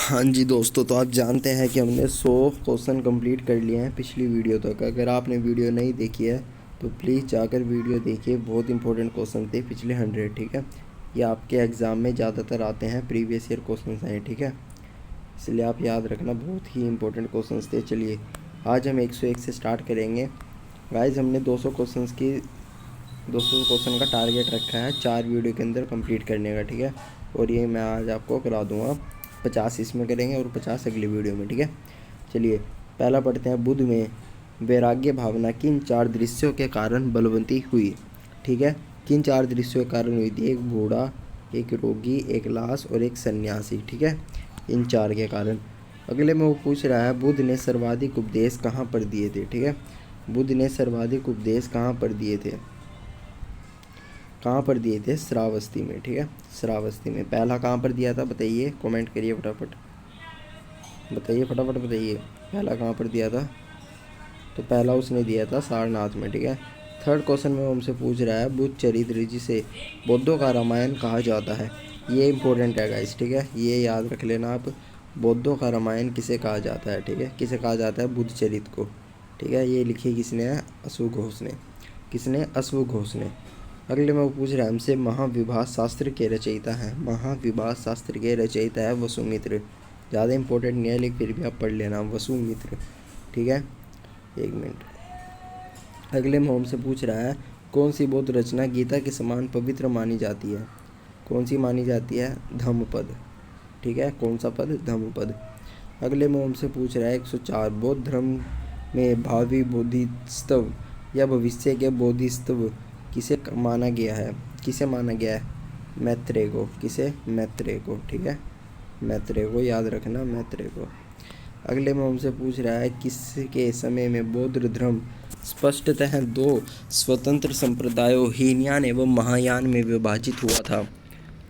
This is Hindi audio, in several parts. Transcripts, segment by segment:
हाँ जी दोस्तों, तो आप जानते हैं कि हमने 100 क्वेश्चन कंप्लीट कर लिए हैं पिछली वीडियो तक। अगर आपने वीडियो नहीं देखी है तो प्लीज़ जाकर वीडियो देखिए। बहुत इंपॉर्टेंट क्वेश्चन थे पिछले 100, ठीक है। ये आपके एग्ज़ाम में ज़्यादातर आते हैं, प्रीवियस ईयर क्वेश्चन हैं, ठीक है। इसलिए आप याद रखना, बहुत ही इंपॉर्टेंट क्वेश्चन थे। चलिए आज हम 101 से स्टार्ट करेंगे। गाइज हमने 200 क्वेश्चन का टारगेट रखा है 4 वीडियो के अंदर कंप्लीट करने का, ठीक है। और ये मैं आज आपको करा दूंगा। 50 इसमें करेंगे और 50 अगली वीडियो में, ठीक है। चलिए पहला पढ़ते हैं। बुद्ध में वैराग्य भावना किन 4 दृश्यों के कारण बलवंती हुई, ठीक है। किन 4 दृश्यों के कारण हुई थी? एक बूढ़ा, एक रोगी, एक लाश और एक सन्यासी, ठीक है। इन 4 के कारण। अगले में वो पूछ रहा है, बुद्ध ने सर्वाधिक उपदेश कहाँ पर दिए थे, ठीक है। बुद्ध ने सर्वाधिक उपदेश कहाँ पर दिए थे? कहाँ पर दिए थे? श्रावस्ती में, ठीक है। श्रावस्ती में। पहला कहाँ पर दिया था बताइए, कमेंट करिए फटाफट, बताइए फटाफट बताइए, पहला कहाँ पर दिया था? तो पहला उसने दिया था सारनाथ में, ठीक है। थर्ड क्वेश्चन में हमसे पूछ रहा है, बुद्ध चरित्र जिसे बौद्धों का रामायण कहा जाता है। ये इंपॉर्टेंट है गाइस, ठीक है, ये याद रख लेना आप। बौद्धों का रामायण किसे कहा जाता है, ठीक है, किसे कहा जाता है? बुद्ध चरित्र को, ठीक है। ये लिखी किसने है? अश्व घोष ने। किसने? अश्व घोष ने। अगले में वो पूछ रहा है हमसे, महाविभाग शास्त्र के रचयिता हैं। महाविभाग शास्त्र के रचयिता है वसुमित्र। ज़्यादा इंपॉर्टेंट नहीं है लेकिन फिर भी आप पढ़ लेना, वसुमित्र, ठीक है। एक मिनट। अगले में हमसे पूछ रहा है, कौन सी बौद्ध रचना गीता के समान पवित्र मानी जाती है? कौन सी मानी जाती है? धम्मपद, ठीक है। कौन सा पद? धम्मपद। अगले में हमसे पूछ रहा है 104, बौद्ध धर्म में भावी बोधिसत्व या भविष्य के बोधिसत्व किसे माना गया है? किसे माना गया है? मैत्रेय को। किसे? मैत्रेय को, ठीक है। मैत्रेय को याद रखना, मैत्रेय को। अगले में हमसे पूछ रहा है, किसके समय में बौद्ध धर्म स्पष्टतः 2 स्वतंत्र संप्रदायों हीनयान एवं महायान में विभाजित हुआ था?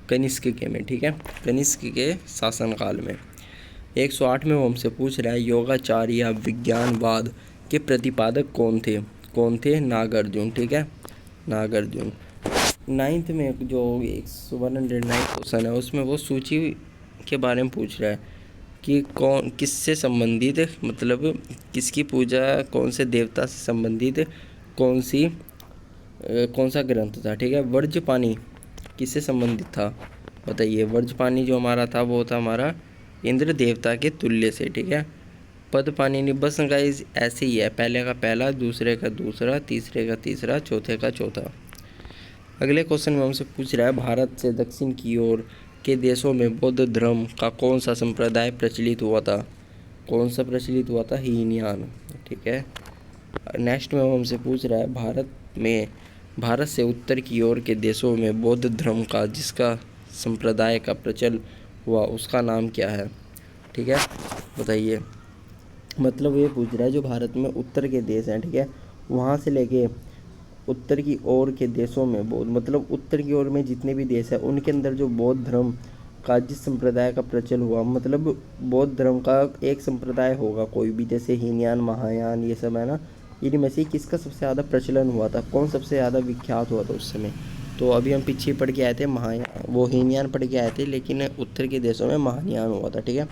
कनिष्क के में, ठीक है, कनिष्क के शासनकाल में। 108 में वो हमसे पूछ रहा है, योगाचार या विज्ञानवाद के प्रतिपादक कौन थे? कौन थे? नागार्जुन, ठीक है, नागार्जुन। 9th में जो 109 क्वेश्चन है उसमें वो सूची के बारे में पूछ रहा है कि कौन किससे संबंधित, मतलब किसकी पूजा, कौन से देवता से संबंधित कौन सा ग्रंथ था, ठीक है। वर्ज्यपाणी किससे संबंधित था बताइए? वर्ज्यपाणी जो हमारा था वो था हमारा इंद्र देवता के तुल्य से, ठीक है। पदपाणिनि, बस गाइस ऐसे ही है, पहले का पहला, दूसरे का दूसरा, तीसरे का तीसरा, चौथे का चौथा। अगले क्वेश्चन में हमसे पूछ रहा है, भारत से दक्षिण की ओर के देशों में बौद्ध धर्म का कौन सा संप्रदाय प्रचलित हुआ था? कौन सा प्रचलित हुआ था? हीनयान, ठीक है। नेक्स्ट में हमसे पूछ रहा है, भारत से उत्तर की ओर के देशों में बौद्ध धर्म का जिसका संप्रदाय का प्रचल हुआ उसका नाम क्या है, ठीक है, बताइए। मतलब ये पूछ रहा है जो भारत में उत्तर के देश हैं, ठीक है, वहाँ से लेके उत्तर की ओर के देशों में बौद्ध, मतलब उत्तर की ओर में जितने भी देश हैं उनके अंदर जो बौद्ध धर्म का जिस संप्रदाय का प्रचल हुआ, मतलब बौद्ध धर्म का एक संप्रदाय होगा कोई भी, जैसे हीनयान, महायान, ये सब है ना, इनमें में से किसका सबसे ज़्यादा प्रचलन हुआ था? कौन सबसे ज़्यादा विख्यात हुआ था उस समय? तो अभी हम पीछे पढ़ के आए थे महायान, वो हीनयान पढ़ के आए थे, लेकिन उत्तर के देशों में महायान हुआ था, ठीक है।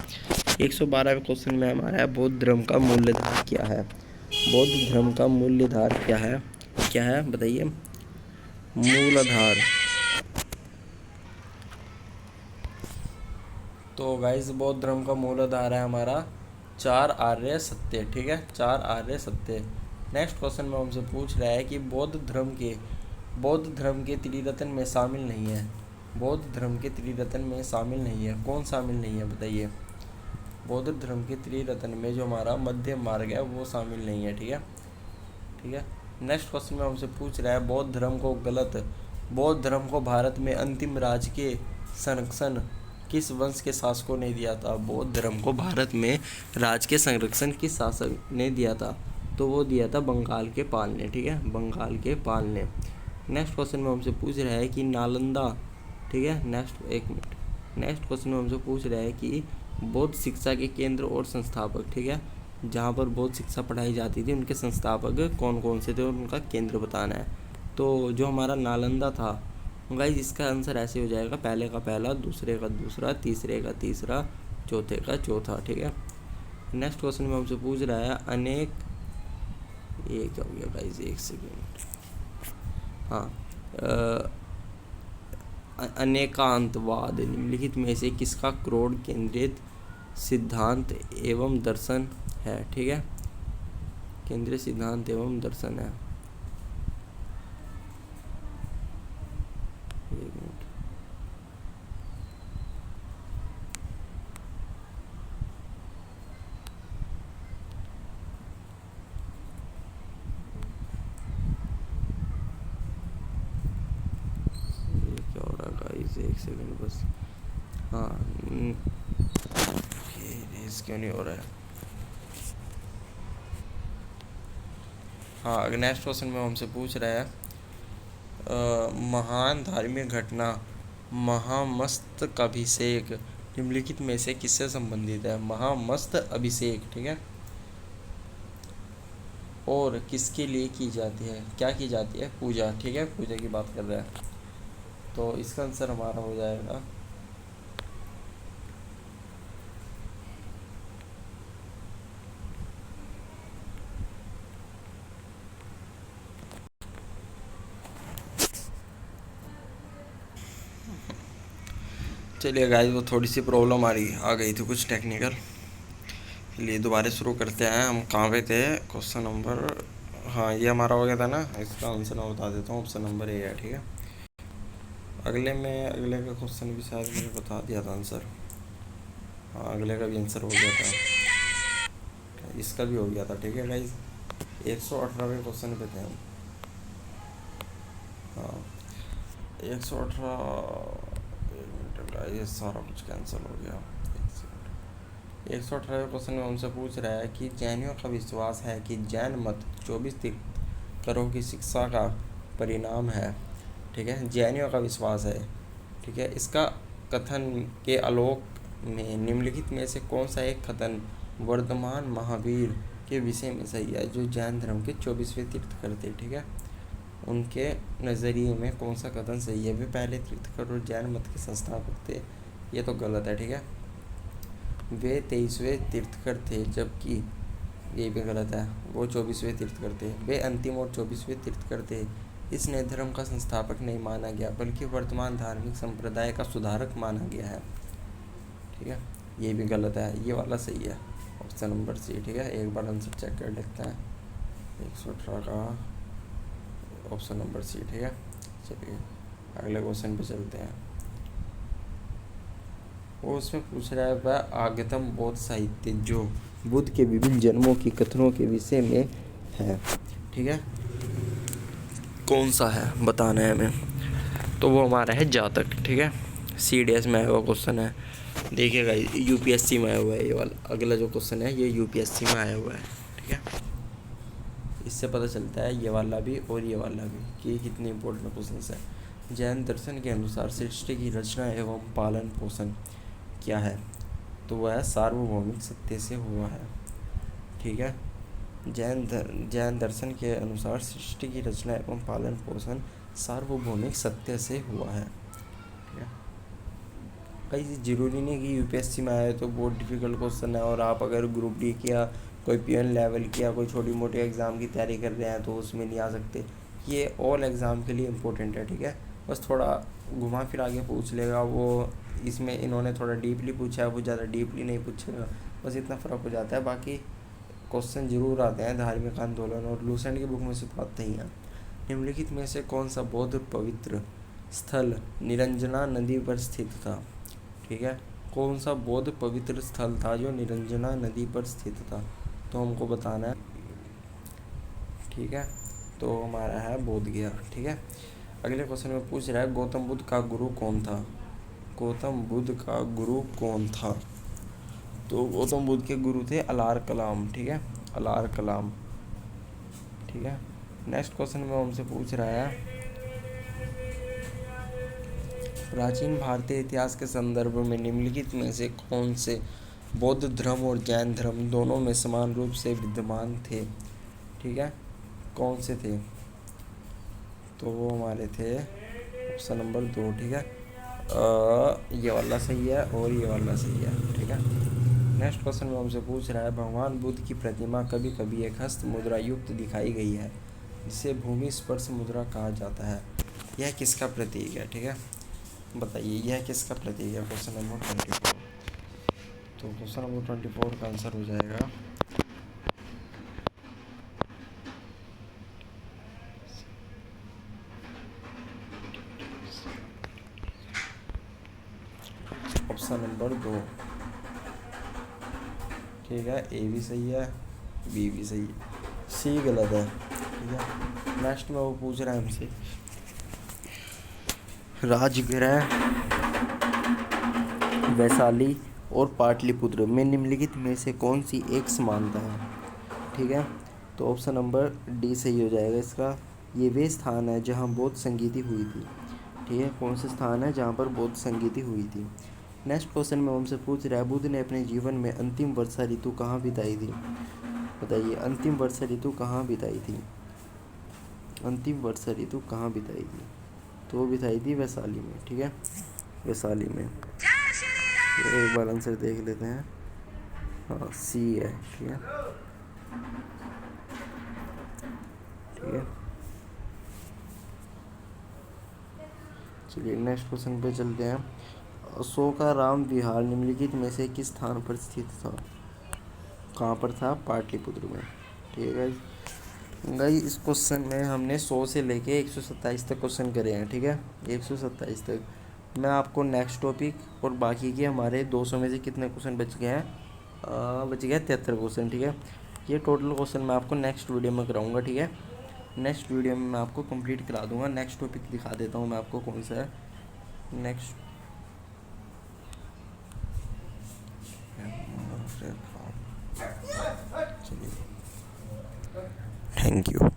112वें क्वेश्चन में हमारा है, बौद्ध धर्म का मूल्यधार क्या है? बौद्ध धर्म का मूल्यधार क्या है? क्या है बताइए? मूलाधार। तो गाइस बौद्ध धर्म का मूलाधार है हमारा 4 आर्य सत्य, ठीक है, 4 आर्य सत्य। नेक्स्ट क्वेश्चन में हमसे पूछ रहा है कि बौद्ध धर्म के त्रिरत्न में शामिल नहीं है। बौद्ध धर्म के त्रिरत्न में शामिल नहीं है, कौन शामिल नहीं है बताइए? बौद्ध धर्म के त्रिरत्न में जो हमारा मध्य मार्ग है वो शामिल नहीं है, ठीक है, ठीक है। नेक्स्ट क्वेश्चन में हमसे पूछ रहा है, बौद्ध धर्म को भारत में अंतिम राज के संरक्षण किस वंश के शासकों ने दिया था? बौद्ध धर्म को भारत में राज के संरक्षण किस शासक ने दिया था? तो वो दिया था बंगाल के पाल ने, ठीक है, बंगाल के पाल ने। नेक्स्ट क्वेश्चन में हमसे पूछ रहा है कि नालंदा, ठीक है, नेक्स्ट क्वेश्चन में हमसे पूछ रहा है कि बौद्ध शिक्षा के केंद्र और संस्थापक, ठीक है, जहाँ पर बौद्ध शिक्षा पढ़ाई जाती थी उनके संस्थापक कौन कौन से थे और उनका केंद्र बताना है। तो जो हमारा नालंदा था गाइस, इसका आंसर ऐसे हो जाएगा, पहले का पहला, दूसरे का दूसरा, तीसरे का तीसरा, चौथे का चौथा, ठीक है। नेक्स्ट क्वेश्चन में हमसे पूछ रहा है अनेक, ये क्या हो गया गाइस, एक सेकेंड, हाँ, अनेकांतवाद निम्नलिखित में से किसका क्रोध केंद्रित सिद्धांत एवं दर्शन है, ठीक है, केंद्रीय सिद्धांत एवं दर्शन है। एक मिनट, ये क्या हो रहा है गाइस, एक सेकेंड बस, हाँ, ये रेस क्यों नहीं हो रहा है। हाँ, नेक्स्ट क्वेश्चन में हमसे पूछ रहा है महान धार्मिक घटना महामस्तकाभिषेक निम्नलिखित में से किससे संबंधित है। महामस्त अभिषेक, ठीक है, और किसके लिए की जाती है, क्या की जाती है, पूजा, ठीक है, पूजा की बात कर रहा है। तो इसका आंसर हमारा हो जाएगा चलिए गाइस, वो थोड़ी सी प्रॉब्लम आ गई थी कुछ टेक्निकल, चलिए दोबारा शुरू करते हैं। हम कहाँ पे थे, क्वेश्चन नंबर, हाँ ये हमारा हो गया था ना, इसका आंसर मैं बता देता हूँ, ऑप्शन नंबर ए है, ठीक है। अगले का क्वेश्चन भी शायद मैंने बता दिया था आंसर, हाँ अगले का भी आंसर हो गया था, इसका भी हो गया था, ठीक है गाइस। 118वें क्वेश्चन पे थे हम, हाँ 118, ये सारा कुछ कैंसिल हो गया। 118वें क्वेश्चन में हमसे पूछ रहा है कि जैनियों का विश्वास है कि जैन मत 24 तीर्थंकरों की शिक्षा का परिणाम है, ठीक है, जैनियों का विश्वास है, ठीक है। इसका कथन के आलोक में निम्नलिखित में से कौन सा एक कथन वर्तमान महावीर के विषय में सही है, जो जैन धर्म के 24वें तीर्थंकर थे, ठीक है, उनके नज़रिए में कौन सा कथन सही है। वे पहले तीर्थंकर और जैन मत के संस्थापक थे, ये तो गलत है, ठीक है। वे 23वें तीर्थंकर थे, जबकि ये भी गलत है, वो 24वें तीर्थंकर थे। वे अंतिम और 24वें तीर्थंकर थे। इस नए धर्म का संस्थापक नहीं माना गया, बल्कि वर्तमान धार्मिक संप्रदाय का सुधारक माना गया है, ठीक है, ये भी गलत है, ये वाला सही है, ऑप्शन नंबर सी, ठीक है। एक बार आंसर चेक कर लेते हैं, 118 का ऑप्शन नंबर सी, ठीक है। चलिए अगले क्वेश्चन पे चलते हैं। वो उसमें पूछ रहा है वह आगतम बौद्ध साहित्य जो बुद्ध के विभिन्न जन्मों की कथनों के विषय में है, ठीक है, कौन सा है बताना है हमें। तो वो हमारा है जातक, ठीक है, CDS में आया हुआ क्वेश्चन है, देखिएगा UPSC में आया हुआ है, ये वाला अगला जो क्वेश्चन है ये UPSC में आया हुआ है, ठीक है। इससे पता चलता है ये वाला भी और ये वाला भी कि ये कितने इंपॉर्टेंट क्वेश्चन है। जैन दर्शन के अनुसार सृष्टि की रचना एवं पालन पोषण क्या है, तो वह सार्वभौमिक सत्य से हुआ है, ठीक है। जैन दर्शन के अनुसार सृष्टि की रचना एवं पालन पोषण सार्वभौमिक सत्य से हुआ है, ठीक है। कहीं ज़रूरी नहीं कि UPSC में आए तो बहुत डिफ़िकल्ट क्वेश्चन है, और आप अगर ग्रुप डी किया, कोई PN लेवल किया, कोई छोटी मोटी एग्ज़ाम की तैयारी कर रहे हैं तो उसमें नहीं आ सकते। ये ऑल एग्ज़ाम के लिए इम्पोर्टेंट है, ठीक है। बस थोड़ा घुमा फिरा के पूछ लेगा वो, इसमें इन्होंने थोड़ा डीपली पूछा है, वो ज़्यादा डीपली नहीं पूछेगा, बस इतना फ़र्क हो जाता है। बाकी क्वेश्चन जरूर आते हैं धार्मिक आंदोलन और लूसेंट की बुक में से तो आते ही हैं। निम्नलिखित में से कौन सा बौद्ध पवित्र स्थल निरंजना नदी पर स्थित था, ठीक है, कौन सा बौद्ध पवित्र स्थल था जो निरंजना नदी पर स्थित था, तो हमको बताना है, ठीक है। तो हमारा है बोध गया, ठीक है। अगले क्वेश्चन में पूछ रहा है गौतम बुद्ध का गुरु कौन था, गौतम बुद्ध का गुरु कौन था। तो गौतम बुद्ध के गुरु थे अलार कलाम, ठीक है, अलार कलाम, ठीक है। नेक्स्ट क्वेश्चन में हमसे पूछ रहा है प्राचीन भारतीय इतिहास के संदर्भ में निम्नलिखित में से कौन से बौद्ध धर्म और जैन धर्म दोनों में समान रूप से विद्यमान थे, ठीक है, कौन से थे। तो वो हमारे थे ऑप्शन नंबर 2, ठीक है, ये वाला सही है और ये वाला सही है, ठीक है। नेक्स्ट क्वेश्चन में हमसे पूछ रहा है, भगवान बुद्ध की प्रतिमा कभी कभी एक हस्त मुद्रा युक्त दिखाई गई है, जिसे भूमि स्पर्श मुद्रा कहा जाता है। यह किसका प्रतीक है, ठीक है। बताइए यह किसका प्रतीक है, क्वेश्चन नंबर 24। तो क्वेश्चन नंबर 24 का आंसर हो जाएगा ऑप्शन नंबर 2, ठीक है। ए भी सही है, बी भी सही है, सी गलत है, ठीक है। नेक्स्ट में वो पूछ रहा है हमसे, राजगृह, वैशाली और पाटलिपुत्र में निम्नलिखित में से कौन सी एक समानता है, ठीक है। तो ऑप्शन नंबर डी सही हो जाएगा इसका। ये वे स्थान है जहाँ बौद्ध संगीति हुई थी, ठीक है। कौन से स्थान है जहाँ पर बौद्ध संगीति हुई थी। नेक्स्ट क्वेश्चन में हमसे पूछ रहा है, बुद्ध ने अपने जीवन में अंतिम वर्षा ऋतु कहाँ बिताई थी। बताइए अंतिम वर्षा ऋतु कहाँ बिताई थी, अंतिम वर्षा ऋतु कहाँ बिताई थी। तो वो बिताई थी वैशाली में, ठीक है, वैशाली में। तो एक बार आंसर देख लेते हैं, हाँ सी है, ठीक है, ठीक है। चलिए नेक्स्ट क्वेश्चन पे चलते हैं। अशोकाराम विहार निम्नलिखित में से किस स्थान पर स्थित था। कहाँ पर था, पाटलिपुत्र में, ठीक है गाइस। इस क्वेश्चन में हमने 100 से लेके 127 तक क्वेश्चन करे हैं, ठीक है, 127 तक। मैं आपको नेक्स्ट टॉपिक और बाकी के हमारे 200 में से कितने क्वेश्चन बच गए हैं, बच गया 73 क्वेश्चन, ठीक है। ये टोटल क्वेश्चन मैं आपको नेक्स्ट वीडियो में कराऊंगा, ठीक है। नेक्स्ट वीडियो में मैं आपको कंप्लीट करा दूंगा। नेक्स्ट टॉपिक दिखा देता हूँ मैं आपको कौन सा है नेक्स्ट। चलिए, थैंक यू।